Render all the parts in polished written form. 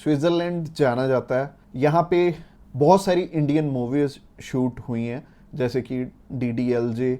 Switzerland जाना जाता है। यहाँ पे बहुत सारी इंडियन मूवीज़ शूट हुई हैं, जैसे कि DDLJ,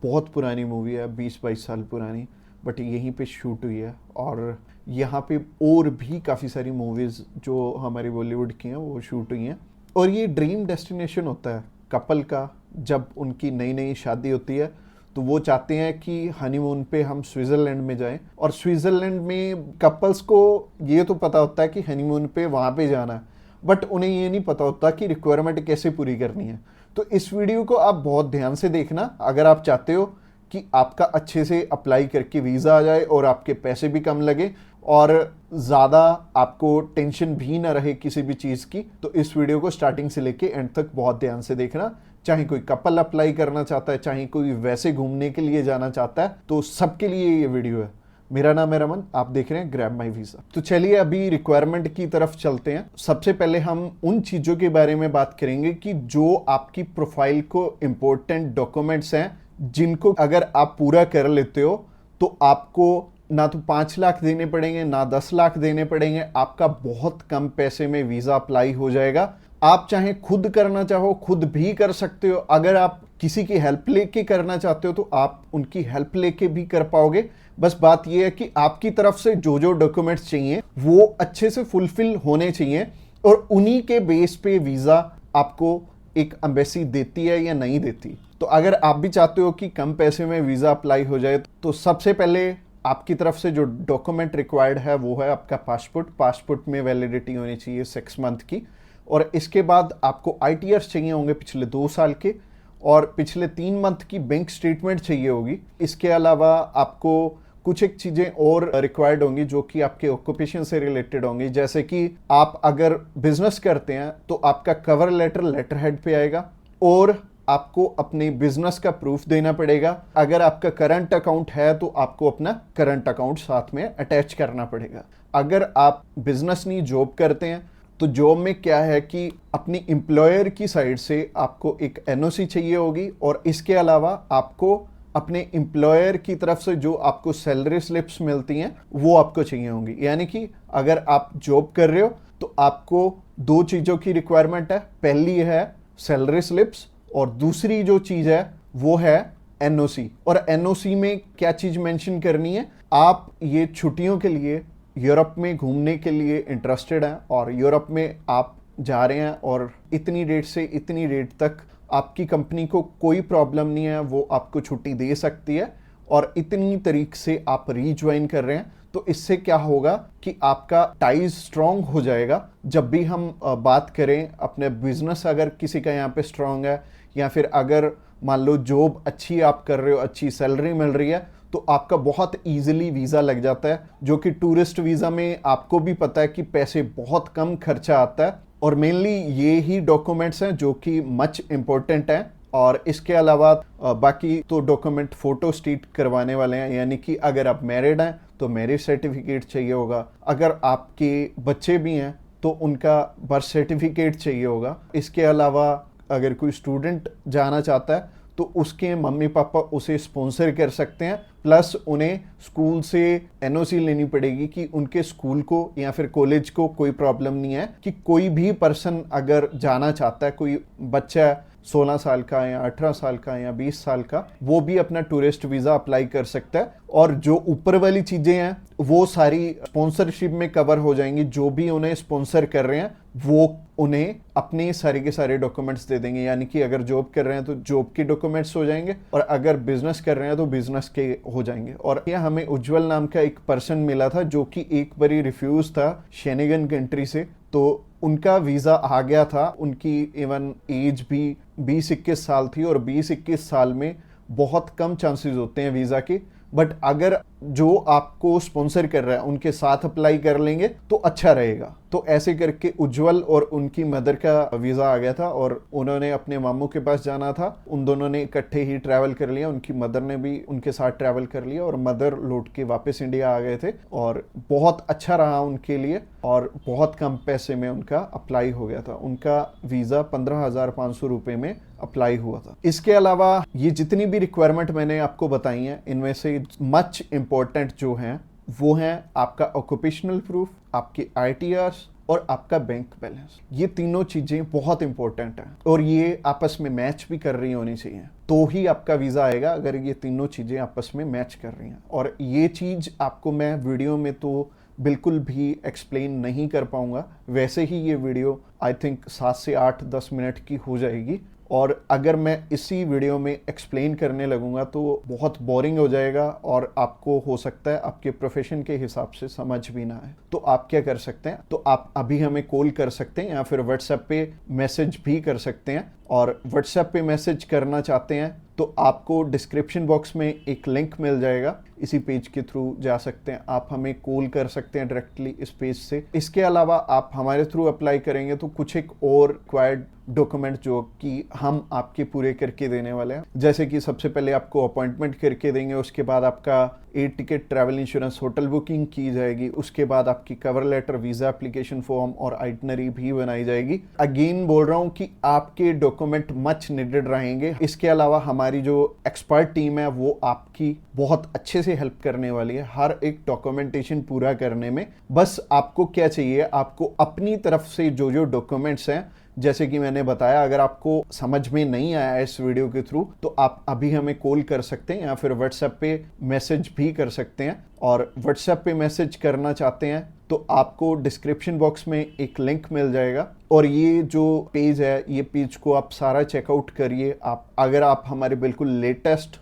बहुत पुरानी मूवी है, 20-22 साल पुरानी, बट यहीं पे शूट हुई है। और यहाँ पे और भी काफ़ी सारी मूवीज़ जो हमारी बॉलीवुड की हैं वो शूट हुई हैं। और ये ड्रीम डेस्टिनेशन होता है कपल का। जब उनकी नई नई शादी होती है तो वो चाहते हैं कि हनीमून पे हम स्विट्ज़रलैंड में जाएं। और स्विट्ज़रलैंड में कपल्स को ये तो पता होता है कि हनीमून पे वहाँ पे जाना है, बट उन्हें ये नहीं पता होता कि रिक्वायरमेंट कैसे पूरी करनी है। तो इस वीडियो को आप बहुत ध्यान से देखना अगर आप चाहते हो कि आपका अच्छे से अप्लाई करके वीज़ा आ जाए और आपके पैसे भी कम लगे और ज़्यादा आपको टेंशन भी ना रहे किसी भी चीज़ की। तो इस वीडियो को स्टार्टिंग से लेके एंड तक बहुत ध्यान से देखना। चाहे कोई कपल अप्लाई करना चाहता है, चाहे कोई वैसे घूमने के लिए जाना चाहता है, तो सबके लिए ये वीडियो है। मेरा नाम है रमन, आप देख रहे हैं ग्रैब माई वीज़ा। तो चलिए अभी रिक्वायरमेंट की तरफ चलते हैं। सबसे पहले हम उन चीज़ों के बारे में बात करेंगे कि जो आपकी प्रोफाइल को इम्पोर्टेंट डॉक्यूमेंट्स हैं, जिनको अगर आप पूरा कर लेते हो तो आपको ना तो 5 लाख देने पड़ेंगे ना 10 लाख देने पड़ेंगे। आपका बहुत कम पैसे में वीज़ा अप्लाई हो जाएगा। आप चाहे खुद करना चाहो खुद भी कर सकते हो। अगर आप किसी की हेल्प लेके करना चाहते हो तो आप उनकी हेल्प लेके भी कर पाओगे। बस बात यह है कि आपकी तरफ से जो जो डॉक्यूमेंट्स चाहिए वो अच्छे से फुलफिल होने चाहिए और उन्हीं के बेस पे वीज़ा आपको एक एम्बेसी देती है या नहीं देती। तो अगर आप भी चाहते हो कि कम पैसे में वीज़ा अप्लाई हो जाए तो सबसे पहले आपकी तरफ से जो डॉक्यूमेंट रिक्वायर्ड है वो है आपका पासपोर्ट। पासपोर्ट में वैलिडिटी होनी चाहिए 6 मंथ की। और इसके बाद आपको ITRs चाहिए होंगे पिछले 2 साल के, और पिछले 3 मंथ की बैंक स्टेटमेंट चाहिए होगी। इसके अलावा आपको कुछ एक चीज़ें और रिक्वायर्ड होंगी जो कि आपके ऑक्यूपेशन से रिलेटेड होंगी। जैसे कि आप अगर बिजनेस करते हैं तो आपका कवर लेटर लेटर हेड पे आएगा और आपको अपने बिजनेस का प्रूफ देना पड़ेगा। अगर आपका करंट अकाउंट है तो आपको अपना करंट अकाउंट साथ में अटैच करना पड़ेगा। अगर आप बिजनेस नहीं जॉब करते हैं तो जॉब में क्या है कि अपनी एम्प्लॉयर की साइड से आपको एक NOC चाहिए होगी, और इसके अलावा आपको अपने एम्प्लॉयर की तरफ से जो आपको सैलरी स्लिप्स मिलती हैं वो आपको चाहिए होंगी। यानी कि अगर आप जॉब कर रहे हो तो आपको 2 चीज़ों की रिक्वायरमेंट है। पहली है सैलरी स्लिप्स और दूसरी जो चीज़ है वो है NOC। और NOC में क्या चीज़ मेंशन करनी है, आप ये छुट्टियों के लिए यूरोप में घूमने के लिए इंटरेस्टेड हैं और यूरोप में आप जा रहे हैं और इतनी डेट से इतनी डेट तक आपकी कंपनी को कोई प्रॉब्लम नहीं है, वो आपको छुट्टी दे सकती है, और इतनी तारीख से आप रीज्वाइन कर रहे हैं। तो इससे क्या होगा कि आपका टाइज स्ट्रॉन्ग हो जाएगा। जब भी हम बात करें अपने बिजनेस, अगर किसी का यहाँ पे स्ट्रॉन्ग है या फिर अगर मान लो जॉब अच्छी आप कर रहे हो, अच्छी सैलरी मिल रही है, तो आपका बहुत इजीली वीज़ा लग जाता है। जो कि टूरिस्ट वीज़ा में आपको भी पता है कि पैसे बहुत कम खर्चा आता है। और मेनली ये ही डॉक्यूमेंट्स हैं जो कि मच इम्पोर्टेंट हैं। और इसके अलावा बाकी तो डॉक्यूमेंट फोटो स्टेट करवाने वाले हैं। यानी कि अगर आप मैरिड हैं तो मैरिज सर्टिफिकेट चाहिए होगा, अगर आपके बच्चे भी हैं तो उनका बर्थ सर्टिफिकेट चाहिए होगा। इसके अलावा अगर कोई स्टूडेंट जाना चाहता है तो उसके मम्मी पापा उसे स्पॉन्सर कर सकते हैं, प्लस उन्हें स्कूल से NOC लेनी पड़ेगी कि उनके स्कूल को या फिर कॉलेज को कोई प्रॉब्लम नहीं है कि कोई भी पर्सन अगर जाना चाहता है, कोई बच्चा 16 साल का या 18 साल का या 20 साल का, वो भी अपना टूरिस्ट वीज़ा अप्लाई कर सकता है। और जो ऊपर वाली चीज़ें हैं वो सारी स्पॉन्सरशिप में कवर हो जाएंगी। जो भी उन्हें स्पॉन्सर कर रहे हैं वो उन्हें अपने सारे के सारे डॉक्यूमेंट्स दे देंगे। यानी कि अगर जॉब कर रहे हैं तो जॉब के डॉक्यूमेंट्स हो जाएंगे, और अगर बिजनेस कर रहे हैं तो बिजनेस के हो जाएंगे। और यह हमें उज्जवल नाम का एक पर्सन मिला था जो कि एक बारी रिफ्यूज था शेनेगन कंट्री से, तो उनका वीज़ा आ गया था। उनकी इवन एज भी 20-21 साल थी, और 20-21 साल में बहुत कम चांसेस होते हैं वीज़ा के। बट अगर जो आपको स्पॉन्सर कर रहा है उनके साथ अप्लाई कर लेंगे तो अच्छा रहेगा। तो ऐसे करके उज्जवल और उनकी मदर का वीज़ा आ गया था, और उन्होंने अपने मामू के पास जाना था। उन दोनों ने इकट्ठे ही ट्रैवल कर लिया, उनकी मदर ने भी उनके साथ ट्रैवल कर लिया, और मदर लौट के वापस इंडिया आ गए थे। और बहुत अच्छा रहा उनके लिए, और बहुत कम पैसे में उनका अप्लाई हो गया था। उनका वीज़ा 15,500 रुपये में अप्लाई हुआ था। इसके अलावा ये जितनी भी रिक्वायरमेंट मैंने आपको बताई हैं, इनमें से मच इम्पोर्टेंट जो हैं वो हैं आपका ऑक्यूपेशनल प्रूफ, आपके ITRs, और आपका बैंक बैलेंस। ये तीनों चीज़ें बहुत इंपॉर्टेंट हैं और ये आपस में मैच भी कर रही होनी चाहिए, तो ही आपका वीज़ा आएगा, अगर ये तीनों चीज़ें आपस में मैच कर रही हैं। और ये चीज़ आपको मैं वीडियो में तो बिल्कुल भी एक्सप्लेन नहीं कर पाऊंगा, वैसे ही ये वीडियो आई थिंक 7 से 8-10 मिनट की हो जाएगी, और अगर मैं इसी वीडियो में एक्सप्लेन करने लगूंगा तो बहुत बोरिंग हो जाएगा और आपको हो सकता है आपके प्रोफेशन के हिसाब से समझ भी ना आए। तो आप क्या कर सकते हैं, तो आप अभी हमें कॉल कर सकते हैं या फिर व्हाट्सएप पे मैसेज भी कर सकते हैं। और व्हाट्सएप पे मैसेज करना चाहते हैं तो आपको डिस्क्रिप्शन बॉक्स में एक लिंक मिल जाएगा, इसी पेज के थ्रू जा सकते हैं। आप हमें कॉल कर सकते हैं डायरेक्टली इस पेज से। इसके अलावा आप हमारे थ्रू अप्लाई करेंगे तो कुछ एक और रिक्वायर्ड डॉक्यूमेंट जो कि हम आपके पूरे करके देने वाले हैं, जैसे कि सबसे पहले आपको अपॉइंटमेंट करके देंगे, उसके बाद आपका air ticket, travel insurance, hotel booking की जाएगी, उसके बाद आपकी cover letter, visa application form और आइटनरी भी बनाई जाएगी। अगेन बोल रहा हूँ कि आपके डॉक्यूमेंट मच नीडेड रहेंगे। इसके अलावा हमारी जो एक्सपर्ट टीम है वो आपकी बहुत अच्छे से हेल्प करने वाली है हर एक डॉक्यूमेंटेशन पूरा करने में। बस आपको क्या चाहिए, आपको अपनी तरफ से जो जो डॉक्यूमेंट्स हैं, जैसे कि मैंने बताया, अगर आपको समझ में नहीं आया इस वीडियो के थ्रू तो आप अभी हमें कॉल कर सकते हैं या फिर व्हाट्सएप पे मैसेज भी कर सकते हैं। और व्हाट्सएप पे मैसेज करना चाहते हैं तो आपको डिस्क्रिप्शन बॉक्स में एक लिंक मिल जाएगा, और ये जो पेज है, ये पेज को आप सारा चेकआउट करिए। आप अगर आप हमारे बिल्कुल लेटेस्ट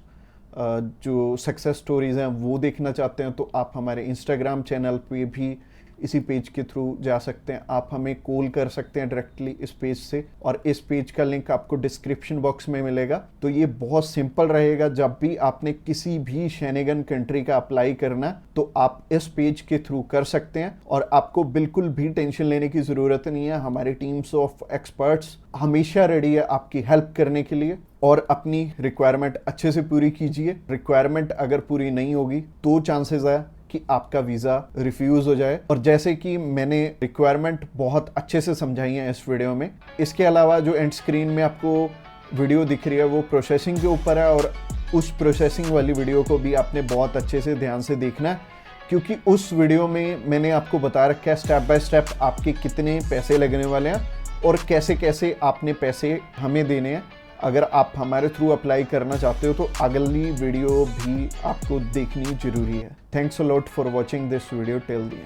जो सक्सेस स्टोरीज हैं वो देखना चाहते हैं तो आप हमारे इंस्टाग्राम चैनल पे भी इसी पेज के थ्रू जा सकते हैं। आप हमें कॉल कर सकते हैं डायरेक्टली इस पेज से, और इस पेज का लिंक आपको डिस्क्रिप्शन बॉक्स में मिलेगा। तो ये बहुत सिंपल रहेगा, जब भी आपने किसी भी शेनेगन कंट्री का अप्लाई करना है तो आप इस पेज के थ्रू कर सकते हैं, और आपको बिल्कुल भी टेंशन लेने की ज़रूरत नहीं है। हमारी टीम्स ऑफ एक्सपर्ट्स हमेशा रेडी है आपकी हेल्प करने के लिए। और अपनी रिक्वायरमेंट अच्छे से पूरी कीजिए। रिक्वायरमेंट अगर पूरी नहीं होगी तो चांसेस है कि आपका वीज़ा रिफ्यूज़ हो जाए। और जैसे कि मैंने रिक्वायरमेंट बहुत अच्छे से समझाई है इस वीडियो में। इसके अलावा जो एंड स्क्रीन में आपको वीडियो दिख रही है वो प्रोसेसिंग के ऊपर है, और उस प्रोसेसिंग वाली वीडियो को भी आपने बहुत अच्छे से ध्यान से देखना है, क्योंकि उस वीडियो में मैंने आपको बता रखा है स्टेप बाय स्टेप आपके कितने पैसे लगने वाले हैं और कैसे कैसे आपने पैसे हमें देने हैं। अगर आप हमारे थ्रू अप्लाई करना चाहते हो तो अगली वीडियो भी आपको देखनी जरूरी है। Thanks a lot for watching this video till the end.